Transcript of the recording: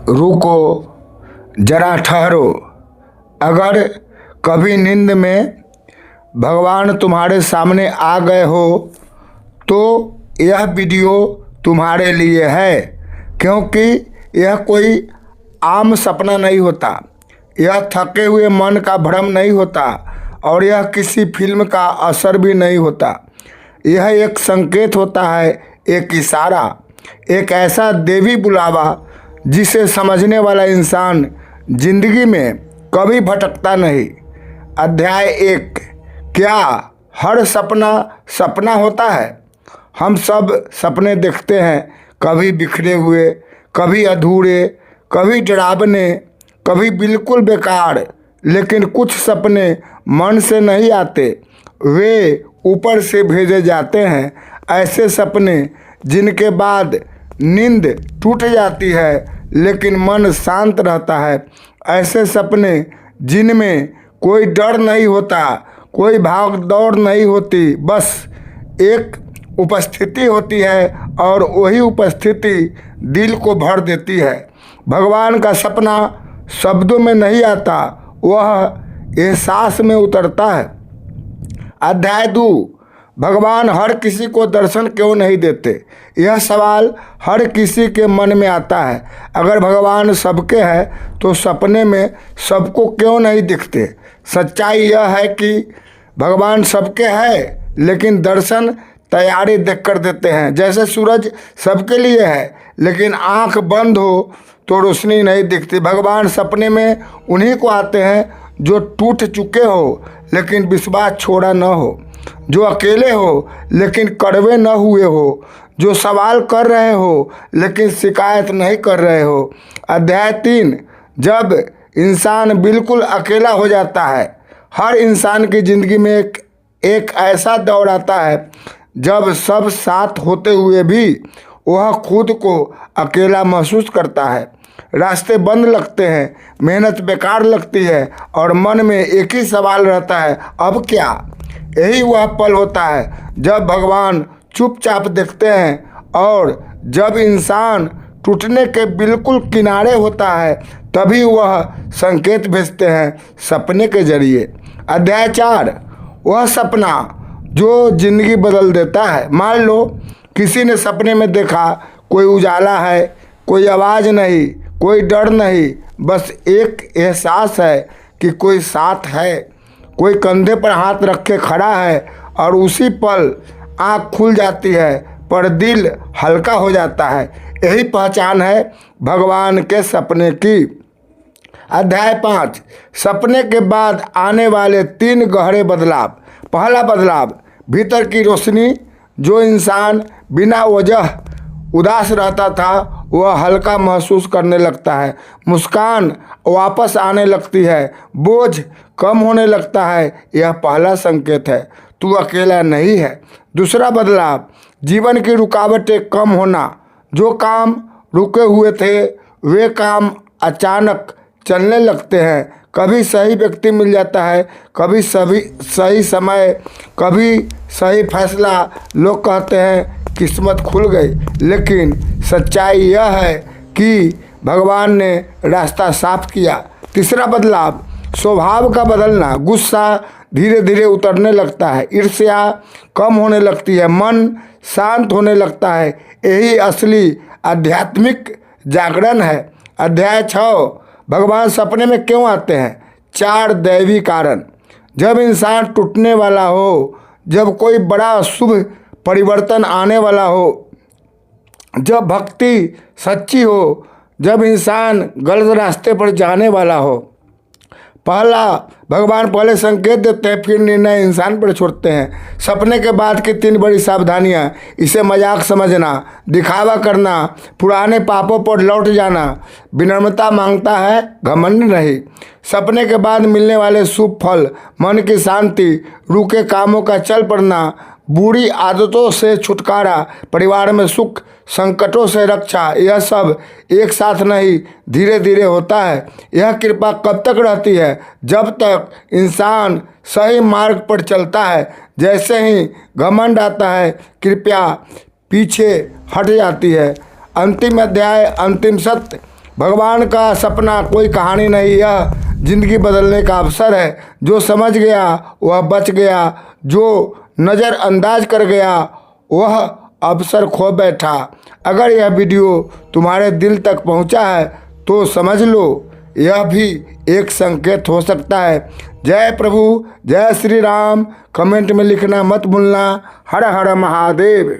रुको, जरा ठहरो। अगर कभी नींद में भगवान तुम्हारे सामने आ गए हो तो यह वीडियो तुम्हारे लिए है, क्योंकि यह कोई आम सपना नहीं होता, यह थके हुए मन का भ्रम नहीं होता और यह किसी फिल्म का असर भी नहीं होता। यह एक संकेत होता है, एक इशारा, एक ऐसा देवी बुलावा जिसे समझने वाला इंसान जिंदगी में कभी भटकता नहीं। अध्याय 1। क्या हर सपना सपना होता है? हम सब सपने देखते हैं, कभी बिखरे हुए, कभी अधूरे, कभी डरावने, कभी बिल्कुल बेकार। लेकिन कुछ सपने मन से नहीं आते, वे ऊपर से भेजे जाते हैं। ऐसे सपने जिनके बाद नींद टूट जाती है लेकिन मन शांत रहता है। ऐसे सपने जिनमें कोई डर नहीं होता, कोई भाग दौड़ नहीं होती, बस एक उपस्थिति होती है और वही उपस्थिति दिल को भर देती है। भगवान का सपना शब्दों में नहीं आता, वह एहसास में उतरता है। अध्याय 2। भगवान हर किसी को दर्शन क्यों नहीं देते? यह सवाल हर किसी के मन में आता है। अगर भगवान सबके हैं तो सपने में सबको क्यों नहीं दिखते? सच्चाई यह है कि भगवान सबके हैं, लेकिन दर्शन तैयारी देख कर देते हैं। जैसे सूरज सबके लिए है, लेकिन आंख बंद हो तो रोशनी नहीं दिखती। भगवान सपने में उन्हीं को आते हैं जो टूट चुके हो लेकिन विश्वास छोड़ा न हो, जो अकेले हो लेकिन कड़वे न हुए हो, जो सवाल कर रहे हो लेकिन शिकायत नहीं कर रहे हो। अध्याय 3। जब इंसान बिल्कुल अकेला हो जाता है। हर इंसान की ज़िंदगी में एक ऐसा दौर आता है जब सब साथ होते हुए भी वह खुद को अकेला महसूस करता है। रास्ते बंद लगते हैं, मेहनत बेकार लगती है और मन में एक ही सवाल रहता है, अब क्या? यही वह पल होता है जब भगवान चुपचाप देखते हैं और जब इंसान टूटने के बिल्कुल किनारे होता है तभी वह संकेत भेजते हैं सपने के जरिए। अध्याय 4। वह सपना जो जिंदगी बदल देता है। मान लो किसी ने सपने में देखा कोई उजाला है, कोई आवाज़ नहीं, कोई डर नहीं, बस एक एहसास है कि कोई साथ है, कोई कंधे पर हाथ रखे खड़ा है और उसी पल आँख खुल जाती है पर दिल हल्का हो जाता है। यही पहचान है भगवान के सपने की। अध्याय 5। सपने के बाद आने वाले 3 गहरे बदलाव। पहला बदलाव, भीतर की रोशनी। जो इंसान बिना वजह उदास रहता था वह हल्का महसूस करने लगता है, मुस्कान वापस आने लगती है, बोझ कम होने लगता है। यह पहला संकेत है, तू अकेला नहीं है। दूसरा बदलाव, जीवन की रुकावटें कम होना। जो काम रुके हुए थे वे काम अचानक चलने लगते हैं। कभी सही व्यक्ति मिल जाता है, कभी सही समय, कभी सही फैसला। लोग कहते हैं किस्मत खुल गई, लेकिन सच्चाई यह है कि भगवान ने रास्ता साफ किया। तीसरा बदलाव, स्वभाव का बदलना। गुस्सा धीरे धीरे उतरने लगता है, ईर्ष्या कम होने लगती है, मन शांत होने लगता है। यही असली आध्यात्मिक जागरण है। अध्याय 6। भगवान सपने में क्यों आते हैं? 4 दैवी कारण। जब इंसान टूटने वाला हो, जब कोई बड़ा शुभ परिवर्तन आने वाला हो, जब भक्ति सच्ची हो, जब इंसान गलत रास्ते पर जाने वाला हो, भगवान पहले संकेत देते हैं, फिर निर्णय इंसान पर छोड़ते हैं। सपने के बाद की 3 बड़ी सावधानियां। इसे मजाक समझना, दिखावा करना, पुराने पापों पर लौट जाना। विनम्रता मांगता है, घमंड नहीं। सपने के बाद मिलने वाले शुभ फल, मन की शांति, रुके कामों का चल पड़ना, बुरी आदतों से छुटकारा, परिवार में सुख, संकटों से रक्षा। यह सब एक साथ नहीं, धीरे धीरे होता है। यह कृपा कब तक रहती है? जब तक इंसान सही मार्ग पर चलता है। जैसे ही घमंड आता है, कृपया पीछे हट जाती है। अंतिम अध्याय, अंतिम सत्य। भगवान का सपना कोई कहानी नहीं, यह जिंदगी बदलने का अवसर है। जो समझ गया वह बच गया, जो नज़रअंदाज कर गया वह अवसर खो बैठा। अगर यह वीडियो तुम्हारे दिल तक पहुंचा है तो समझ लो यह भी एक संकेत हो सकता है। जय प्रभु, जय श्री राम। कमेंट में लिखना मत भूलना। हर हर महादेव।